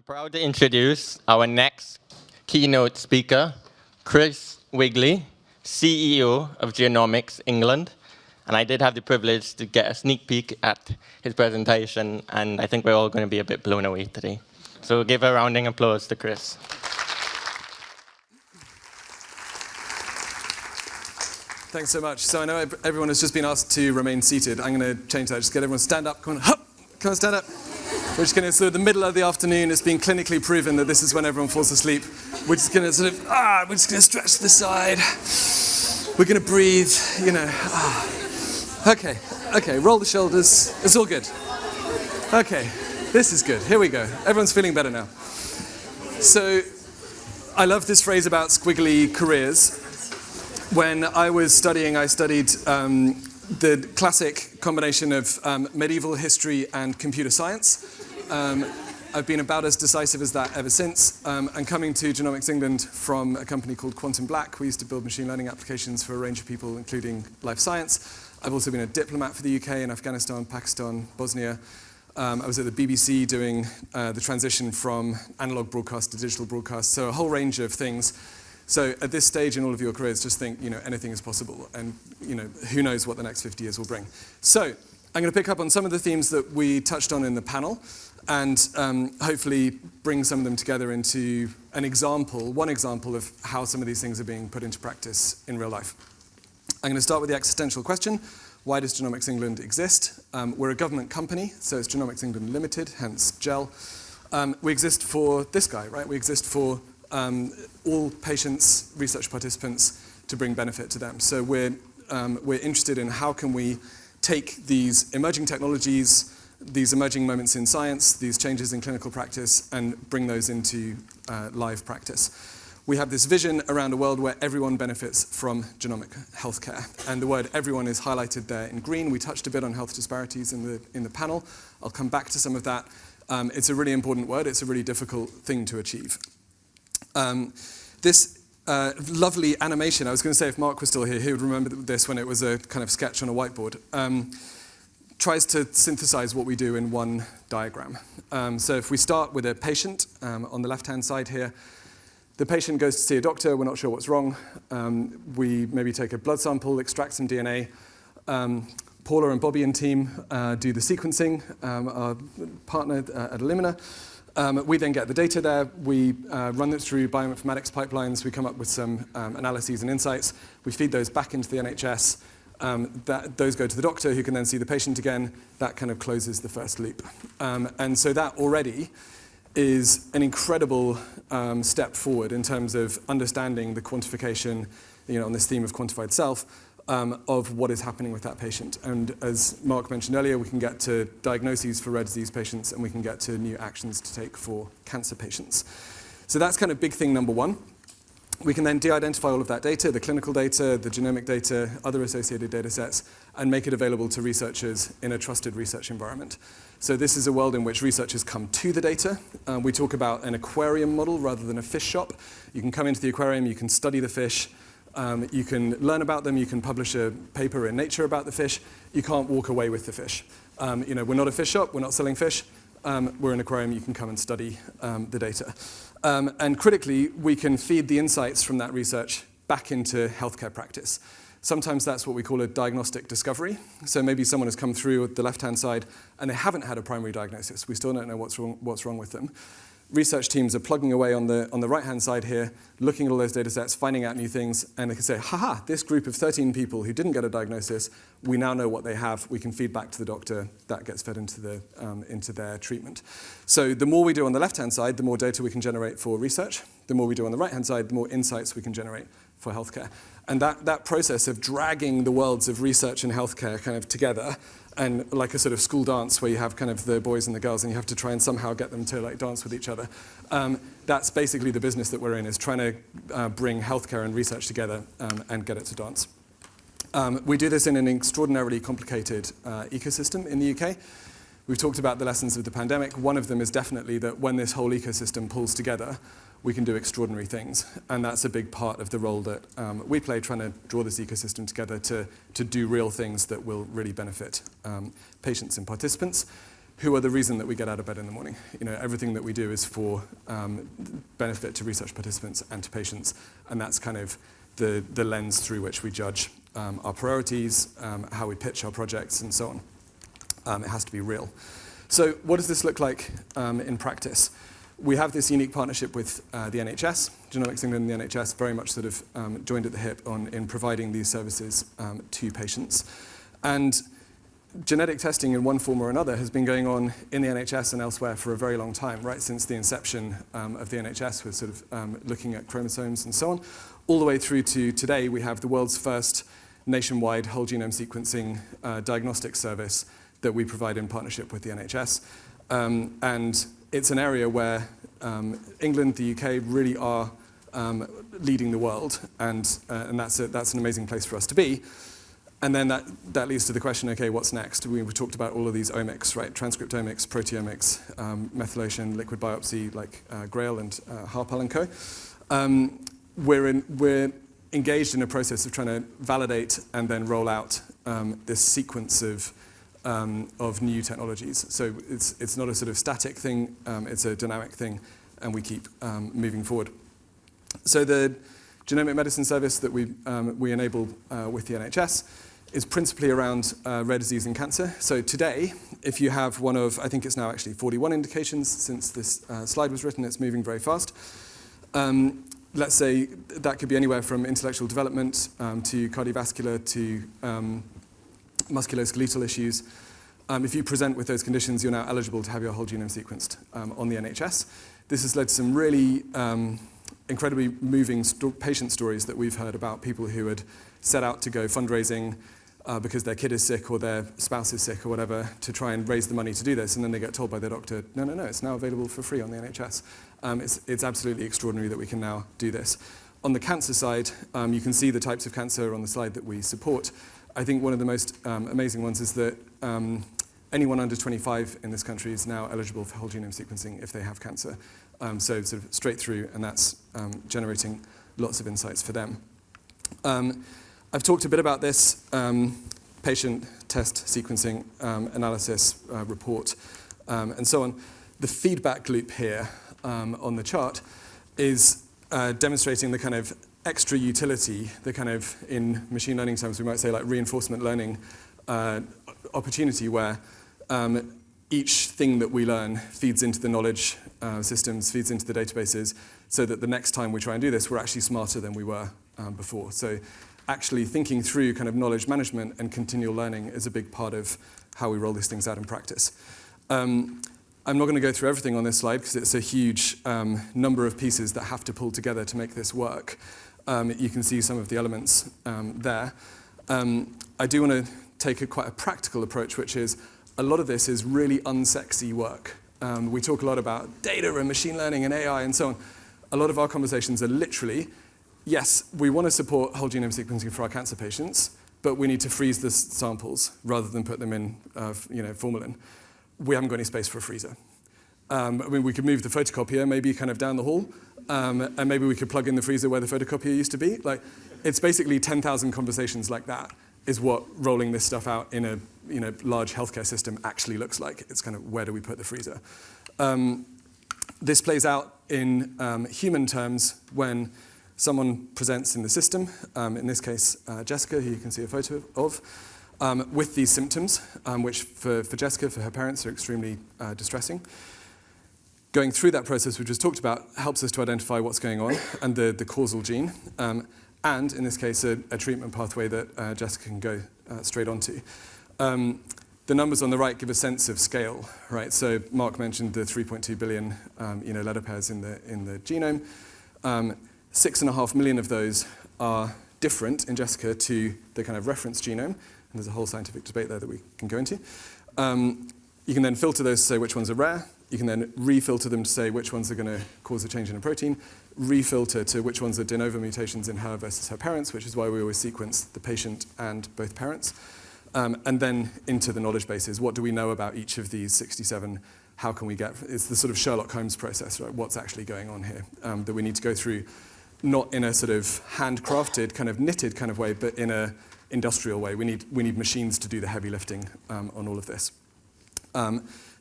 proud to introduce our next keynote speaker, Chris Wigley, CEO of Genomics England. And I did have the privilege to get a sneak peek at his presentation, and I think we're all going to be a bit blown away today. So give a rounding applause to Chris. Thanks so much. So I know everyone has just been asked to remain seated. I'm going to change that. Just get everyone to stand up. Come on, hup! Come on, stand up. We're just going to sort of the middle of the afternoon. It's been clinically proven that this is when everyone falls asleep. We're just going to sort of, we're just going to stretch to the side. We're going to breathe, you know. Okay, roll the shoulders. It's all good. Okay, this is good. Here we go. Everyone's feeling better now. So I love this phrase about squiggly careers. When I was studying, I studied the classic combination of medieval history and computer science. I've been about as decisive as that ever since. And coming to Genomics England from a company called Quantum Black, we used to build machine learning applications for a range of people, including life science. I've also been a diplomat for the UK and Afghanistan, Pakistan, Bosnia. I was at the BBC doing the transition from analog broadcast to digital broadcast, so a whole range of things. So at this stage in all of your careers, just think, anything is possible, and who knows what the next 50 years will bring. So I'm going to pick up on some of the themes that we touched on in the panel, and hopefully bring some of them together into one example of how some of these things are being put into practice in real life. I'm going to start with the existential question: why does Genomics England exist? We're a government company, so it's Genomics England Limited, hence GEL. We exist for this guy, right? We exist for all patients, research participants, to bring benefit to them. So we're interested in how can we take these emerging technologies, these emerging moments in science, these changes in clinical practice, and bring those into live practice. We have this vision around a world where everyone benefits from genomic healthcare. And the word everyone is highlighted there in green. We touched a bit on health disparities in the panel. I'll come back to some of that. It's a really important word. It's a really difficult thing to achieve. This lovely animation, I was going to say if Mark was still here, he would remember this when it was a kind of sketch on a whiteboard, tries to synthesize what we do in one diagram. So if we start with a patient on the left-hand side here, the patient goes to see a doctor, we're not sure what's wrong. We maybe take a blood sample, extract some DNA. Paula and Bobby and team do the sequencing, our partner at Illumina. We then get the data there, we run it through bioinformatics pipelines, we come up with some analyses and insights, we feed those back into the NHS, those go to the doctor who can then see the patient again. That kind of closes the first loop. And so that already is an incredible step forward in terms of understanding the quantification, on this theme of quantified self, of what is happening with that patient. And as Mark mentioned earlier, we can get to diagnoses for rare disease patients, and we can get to new actions to take for cancer patients. So that's kind of big thing number one. We can then de-identify all of that data, the clinical data, the genomic data, other associated data sets, and make it available to researchers in a trusted research environment. So this is a world in which researchers come to the data. We talk about an aquarium model rather than a fish shop. You can come into the aquarium, you can study the fish, you can learn about them, you can publish a paper in Nature about the fish. You can't walk away with the fish. We're not a fish shop, we're not selling fish. We're an aquarium, you can come and study the data. And critically, we can feed the insights from that research back into healthcare practice. Sometimes that's what we call a diagnostic discovery. So maybe someone has come through the left-hand side and they haven't had a primary diagnosis. We still don't know what's wrong with them. Research teams are plugging away on the right-hand side here, looking at all those data sets, finding out new things, and they can say, haha, this group of 13 people who didn't get a diagnosis, we now know what they have, we can feed back to the doctor, that gets fed into their treatment. So the more we do on the left-hand side, the more data we can generate for research. The more we do on the right-hand side, the more insights we can generate for healthcare. And that process of dragging the worlds of research and healthcare kind of together, and like a sort of school dance where you have kind of the boys and the girls and you have to try and somehow get them to dance with each other. That's basically the business that we're in, is trying to bring healthcare and research together and get it to dance. We do this in an extraordinarily complicated ecosystem in the UK. We've talked about the lessons of the pandemic. One of them is definitely that when this whole ecosystem pulls together, we can do extraordinary things. And that's a big part of the role that we play, trying to draw this ecosystem together to do real things that will really benefit patients and participants. who are the reason that we get out of bed in the morning. Everything that we do is for benefit to research participants and to patients, and that's kind of the lens through which we judge our priorities, how we pitch our projects, and so on. It has to be real. So what does this look like in practice? We have this unique partnership with the NHS. Genomics England and the NHS very much sort of joined at the hip in providing these services to patients. And genetic testing in one form or another has been going on in the NHS and elsewhere for a very long time, right since the inception of the NHS with sort of looking at chromosomes and so on, all the way through to today. We have the world's first nationwide whole genome sequencing diagnostic service that we provide in partnership with the NHS. And it's an area where England, the UK really are leading the world, and that's an amazing place for us to be. And then that leads to the question, okay, what's next? We've talked about all of these omics, right? Transcriptomics, proteomics, methylation, liquid biopsy, like Grail and Harpal and co. We're engaged in a process of trying to validate and then roll out this sequence of new technologies. So it's not a sort of static thing, it's a dynamic thing, and we keep moving forward. So the genomic medicine service that we enable with the NHS is principally around rare disease and cancer. So today, if you have one of, I think it's now actually 41 indications since this slide was written, it's moving very fast. Let's say that could be anywhere from intellectual development to cardiovascular to musculoskeletal issues. If you present with those conditions, you're now eligible to have your whole genome sequenced on the NHS. This has led to some really incredibly moving patient stories that we've heard about people who had set out to go fundraising because their kid is sick or their spouse is sick or whatever to try and raise the money to do this, and then they get told by their doctor, no, it's now available for free on the NHS. It's absolutely extraordinary that we can now do this. On the cancer side, you can see the types of cancer on the slide that we support. I think one of the most amazing ones is that anyone under 25 in this country is now eligible for whole genome sequencing if they have cancer. So sort of straight through, and that's generating lots of insights for them. I've talked a bit about this patient test sequencing analysis report and so on. The feedback loop here on the chart is demonstrating the kind of extra utility, the kind of, in machine learning terms, we might say like reinforcement learning opportunity where each thing that we learn feeds into the knowledge systems, feeds into the databases, so that the next time we try and do this, we're actually smarter than we were before. So actually thinking through kind of knowledge management and continual learning is a big part of how we roll these things out in practice. I'm not going to go through everything on this slide because it's a huge number of pieces that have to pull together to make this work. You can see some of the elements there. I do want to take quite a practical approach, which is a lot of this is really unsexy work. We talk a lot about data and machine learning and AI and so on. A lot of our conversations are literally, yes, we want to support whole genome sequencing for our cancer patients, but we need to freeze the samples rather than put them in formalin. We haven't got any space for a freezer. I mean, we could move the photocopier maybe kind of down the hall, and maybe we could plug in the freezer where the photocopier used to be. Like, it's basically 10,000 conversations like that is what rolling this stuff out in a large healthcare system actually looks like. It's kind of, where do we put the freezer? This plays out in human terms when someone presents in the system, in this case, Jessica, who you can see a photo of, with these symptoms, which for Jessica, for her parents, are extremely distressing. Going through that process, we just talked about, helps us to identify what's going on and the causal gene, and in this case, a treatment pathway that Jessica can go straight onto. The numbers on the right give a sense of scale, right? So Mark mentioned the 3.2 billion letter pairs in the genome. 6.5 million of those are different in Jessica to the kind of reference genome, and there's a whole scientific debate there that we can go into. You can then filter those to say which ones are rare. You can then refilter them to say which ones are going to cause a change in a protein, refilter to which ones are de novo mutations in her versus her parents, which is why we always sequence the patient and both parents. And then into the knowledge bases. What do we know about each of these 67? How can we get, it's the sort of Sherlock Holmes process, right? What's actually going on here that we need to go through, not in a sort of handcrafted, kind of knitted kind of way, but in a industrial way. We need machines to do the heavy lifting on all of this.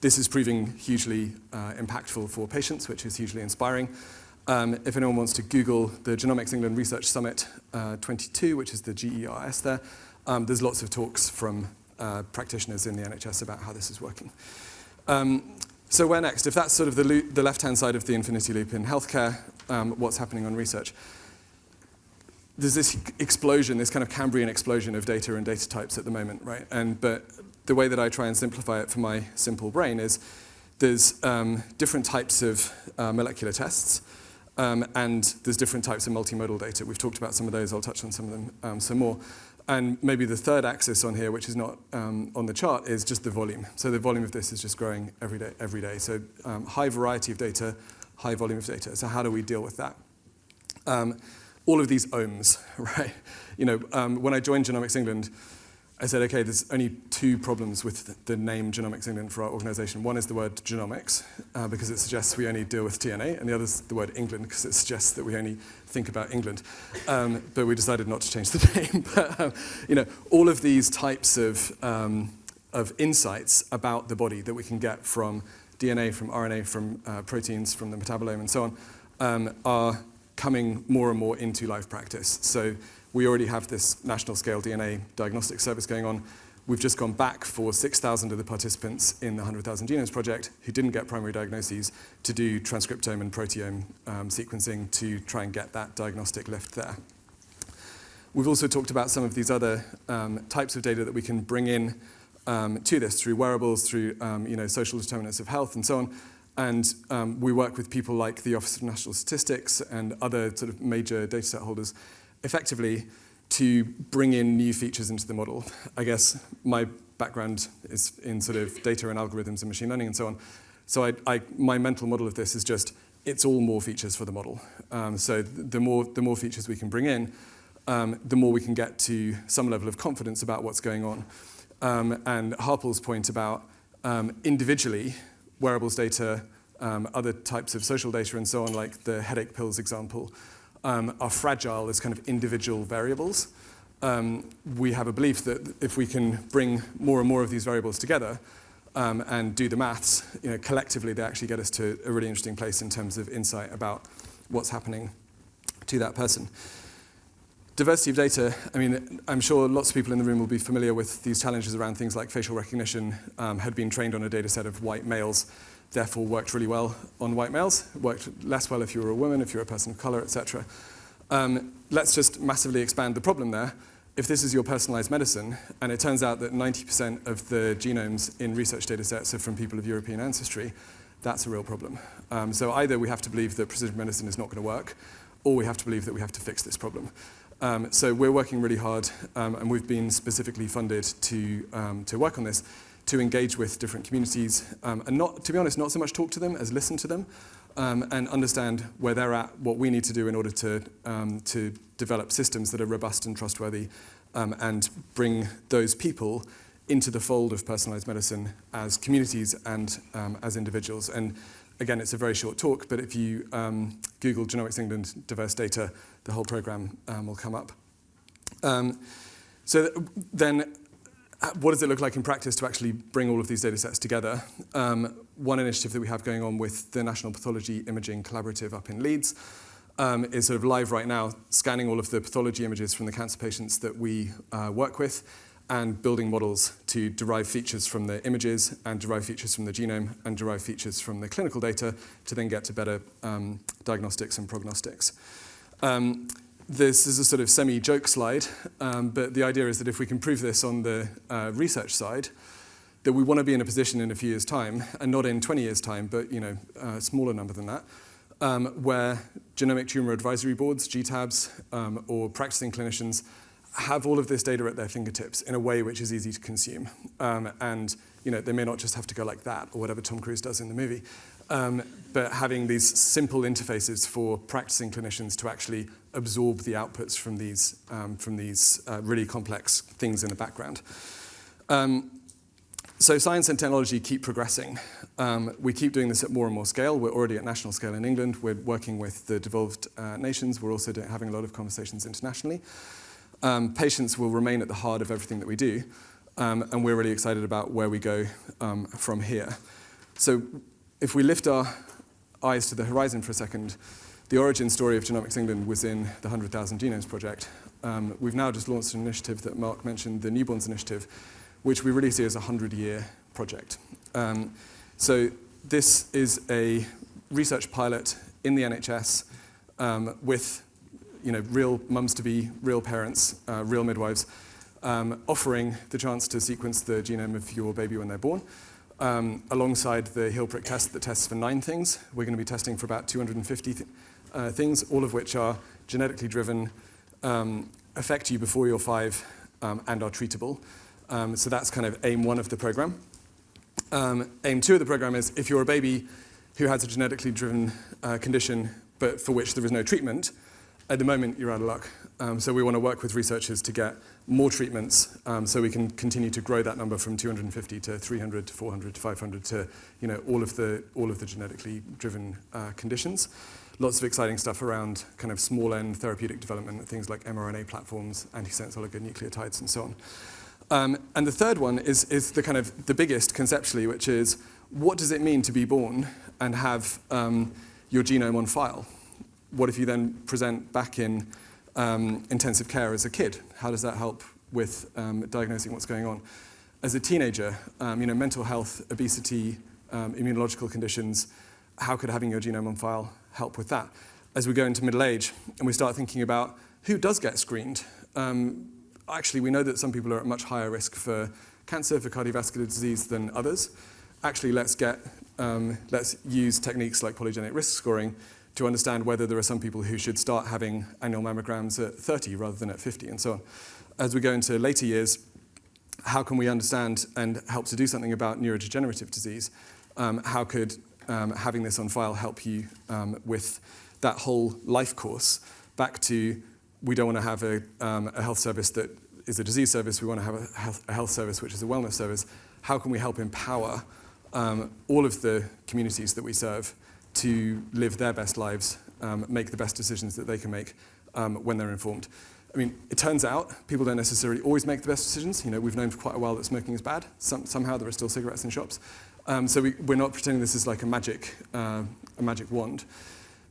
This is proving hugely impactful for patients, which is hugely inspiring. If anyone wants to Google the Genomics England Research Summit 22, which is the GERS there, there's lots of talks from practitioners in the NHS about how this is working. So where next? If that's sort of the left-hand side of the infinity loop in healthcare, what's happening on research? There's this explosion, this kind of Cambrian explosion of data and data types at the moment, right? But the way that I try and simplify it for my simple brain is there's different types of molecular tests, and there's different types of multimodal data. We've talked about some of those. I'll touch on some of them some more. And maybe the third axis on here, which is not on the chart, is just the volume. So the volume of this is just growing every day. So high variety of data, high volume of data. So how do we deal with that? All of these ohms, right? When I joined Genomics England, I said, okay, there's only two problems with the name Genomics England for our organization. One is the word genomics, because it suggests we only deal with DNA, and the other is the word England, because it suggests that we only think about England. But we decided not to change the name. But all of these types of insights about the body that we can get from DNA, from RNA, from proteins, from the metabolome, and so on, are coming more and more into live practice. So we already have this national scale DNA diagnostic service going on. We've just gone back for 6,000 of the participants in the 100,000 Genomes Project who didn't get primary diagnoses to do transcriptome and proteome sequencing to try and get that diagnostic lift there. We've also talked about some of these other types of data that we can bring in to this through wearables, through social determinants of health and so on. And we work with people like the Office of National Statistics and other sort of major data set holders effectively to bring in new features into the model. I guess my background is in sort of data and algorithms and machine learning and so on. So my mental model of this is just, it's all more features for the model. So the more features we can bring in, the more we can get to some level of confidence about what's going on. And Harpal's point about individually, wearables data, other types of social data and so on, like the headache pills example, are fragile as kind of individual variables. We have a belief that if we can bring more and more of these variables together and do the maths, collectively they actually get us to a really interesting place in terms of insight about what's happening to that person. Diversity of data, I'm sure lots of people in the room will be familiar with these challenges around things like facial recognition. Had been trained on a data set of white males, therefore worked really well on white males, worked less well if you were a woman, if you're a person of color, etc. Let's just massively expand the problem there. If this is your personalized medicine, and it turns out that 90% of the genomes in research data sets are from people of European ancestry, that's a real problem. So either we have to believe that precision medicine is not going to work, or we have to believe that we have to fix this problem. So we're working really hard, and we've been specifically funded to work on this, to engage with different communities, and not, to be honest, not so much talk to them as listen to them, and understand where they're at, what we need to do in order to develop systems that are robust and trustworthy, and bring those people into the fold of personalized medicine as communities and as individuals. And again, it's a very short talk, but if you Google Genomics England diverse data, the whole program will come up. So then, what does it look like in practice to actually bring all of these data sets together? One initiative that we have going on with the National Pathology Imaging Collaborative up in Leeds is sort of live right now, scanning all of the pathology images from the cancer patients that we work with and building models to derive features from the images and derive features from the genome and derive features from the clinical data to then get to better diagnostics and prognostics. This is a sort of semi-joke slide, but the idea is that if we can prove this on the research side, that we want to be in a position in a few years' time, and not in 20 years' time, but a smaller number than that, where genomic tumor advisory boards, GTABs, or practicing clinicians have all of this data at their fingertips in a way which is easy to consume. And they may not just have to go like that, or whatever Tom Cruise does in the movie, but having these simple interfaces for practicing clinicians to actually absorb the outputs from these really complex things in the background. So science and technology keep progressing. We keep doing this at more and more scale. We're already at national scale in England. We're working with the devolved nations. We're also having a lot of conversations internationally. Patients will remain at the heart of everything that we do, and we're really excited about where we go from here. So if we lift our eyes to the horizon for a second, the origin story of Genomics England was in the 100,000 Genomes Project. We've now just launched an initiative that Mark mentioned, the Newborns Initiative, which we really see as a 100-year project. So this is a research pilot in the NHS with real mums-to-be, real parents, real midwives, offering the chance to sequence the genome of your baby when they're born. Alongside the heel prick test that tests for 9 things, we're going to be testing for about 250 things, all of which are genetically driven, affect you before you're 5, and are treatable. So that's kind of aim 1 of the program. Aim 2 of the program is if you're a baby who has a genetically driven condition, but for which there is no treatment, at the moment you're out of luck. So we want to work with researchers to get more treatments so we can continue to grow that number from 250 to 300 to 400 to 500 to all of the genetically driven conditions. Lots of exciting stuff around kind of small end therapeutic development, things like mRNA platforms, antisense oligonucleotides, and so on. And the third one is the kind of the biggest conceptually, which is what does it mean to be born and have your genome on file? What if you then present back in intensive care as a kid? How does that help with diagnosing what's going on? As a teenager, mental health, obesity, immunological conditions, how could having your genome on file help with that? As we go into middle age and we start thinking about who does get screened, actually we know that some people are at much higher risk for cancer, for cardiovascular disease than others. Actually, let's use techniques like polygenic risk scoring to understand whether there are some people who should start having annual mammograms at 30 rather than at 50, and so on. As we go into later years, how can we understand and help to do something about neurodegenerative disease? How could having this on file help you with that whole life course? Back to, we don't want to have a health service that is a disease service, we want to have a health service which is a wellness service. How can we help empower all of the communities that we serve to live their best lives, make the best decisions that they can make when they're informed? I mean, it turns out people don't necessarily always make the best decisions. We've known for quite a while that smoking is bad. Somehow there are still cigarettes in shops. So we're not pretending this is like a magic wand.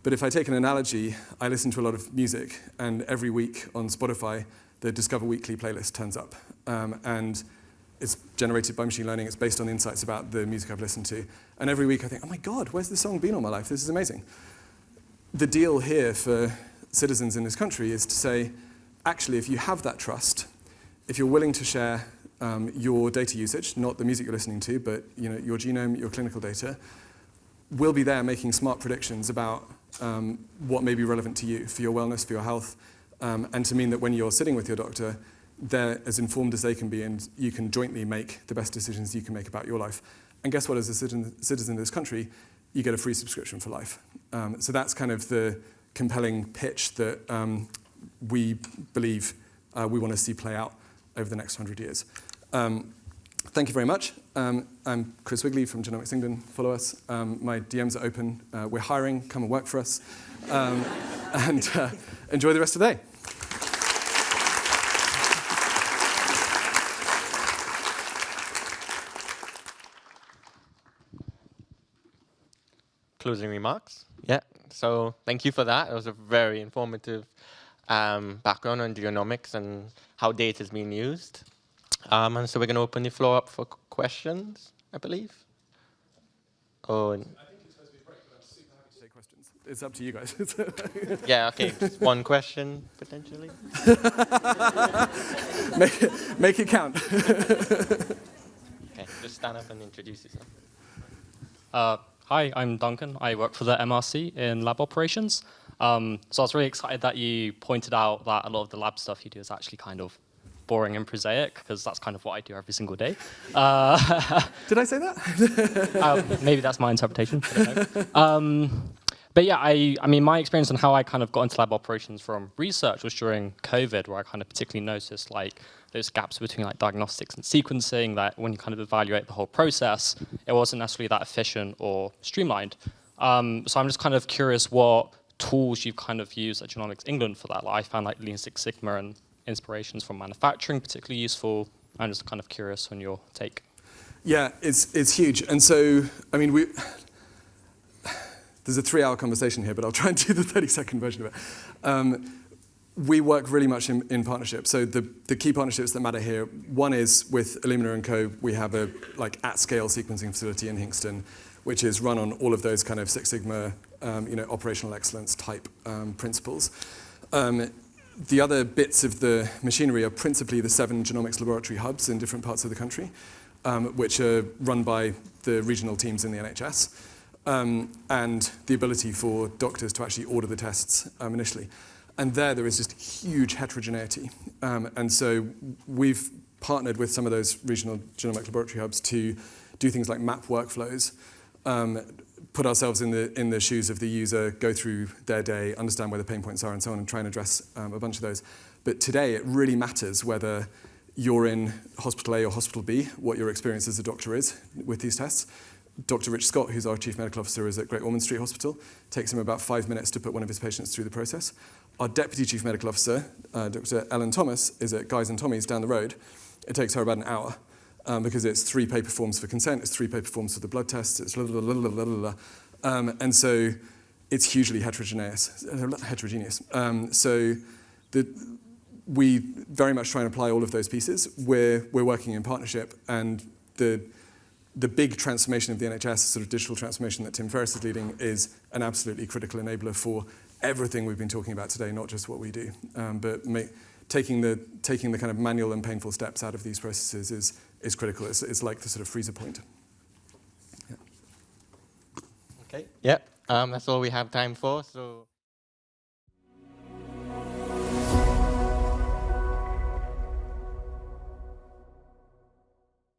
But if I take an analogy, I listen to a lot of music, and every week on Spotify, the Discover Weekly playlist turns up. And it's generated by machine learning. It's based on insights about the music I've listened to. And every week I think, oh my God, where's this song been all my life? This is amazing. The deal here for citizens in this country is to say, actually, if you have that trust, if you're willing to share your data usage, not the music you're listening to, but your genome, your clinical data, we'll be there making smart predictions about what may be relevant to you for your wellness, for your health, and to mean that when you're sitting with your doctor, they're as informed as they can be, and you can jointly make the best decisions you can make about your life. And guess what? As a citizen of this country, you get a free subscription for life. So that's kind of the compelling pitch that we believe we want to see play out over the next 100 years. Thank you very much. I'm Chris Wigley from Genomics England. Follow us. My DMs are open. We're hiring. Come and work for us. And enjoy the rest of the day. Closing remarks? Yeah, so thank you for that. It was a very informative background on genomics and how data is being used. And so we're going to open the floor up for questions, I believe. Oh, I think it's supposed to be a break, but I'm super happy to take questions. It's up to you guys. yeah, okay, just one question, potentially. Make it count. Okay, just stand up and introduce yourself. Hi, I'm Duncan. I work for the MRC in lab operations. So I was really excited that you pointed out that a lot of the lab stuff you do is actually kind of boring and prosaic, because that's kind of what I do every single day. Did I say that? Maybe that's my interpretation. I don't know. But yeah, I mean, my experience and how I kind of got into lab operations from research was during COVID, where I kind of particularly noticed like those gaps between like diagnostics and sequencing, that when you kind of evaluate the whole process, it wasn't necessarily that efficient or streamlined. So I'm just kind of curious what tools you've kind of used at Genomics England for that. Like, I found like Lean Six Sigma and inspirations from manufacturing particularly useful. I'm just kind of curious on your take. Yeah, it's huge. And so, I mean, there's a 3-hour conversation here, but I'll try and do the 30-second version of it. We work really much in partnership. So the key partnerships that matter here, one is with Illumina & Co. We have a at-scale sequencing facility in Hingston, which is run on all of those kind of Six Sigma, operational excellence type principles. The other bits of the machinery are principally the 7 genomics laboratory hubs in different parts of the country, which are run by the regional teams in the NHS, and the ability for doctors to actually order the tests initially. And there is just huge heterogeneity. And so we've partnered with some of those regional genomic laboratory hubs to do things like map workflows, put ourselves in the shoes of the user, go through their day, understand where the pain points are and so on, and try and address a bunch of those. But today it really matters whether you're in hospital A or hospital B, what your experience as a doctor is with these tests. Dr. Rich Scott, who's our Chief Medical Officer, is at Great Ormond Street Hospital. It takes him about 5 minutes to put one of his patients through the process. Our Deputy Chief Medical Officer, Dr. Ellen Thomas, is at Guy's and Tommy's down the road. It takes her about an hour because it's 3 paper forms for consent, it's 3 paper forms for the blood tests, it's and so it's hugely heterogeneous. So we very much try and apply all of those pieces. We're working in partnership, and the big transformation of the NHS, sort of digital transformation that Tim Ferriss is leading, is an absolutely critical enabler for everything we've been talking about today, not just what we do. But taking the kind of manual and painful steps out of these processes is critical. It's like the sort of freezer point. Yeah. Okay. Yeah. That's all we have time for. So.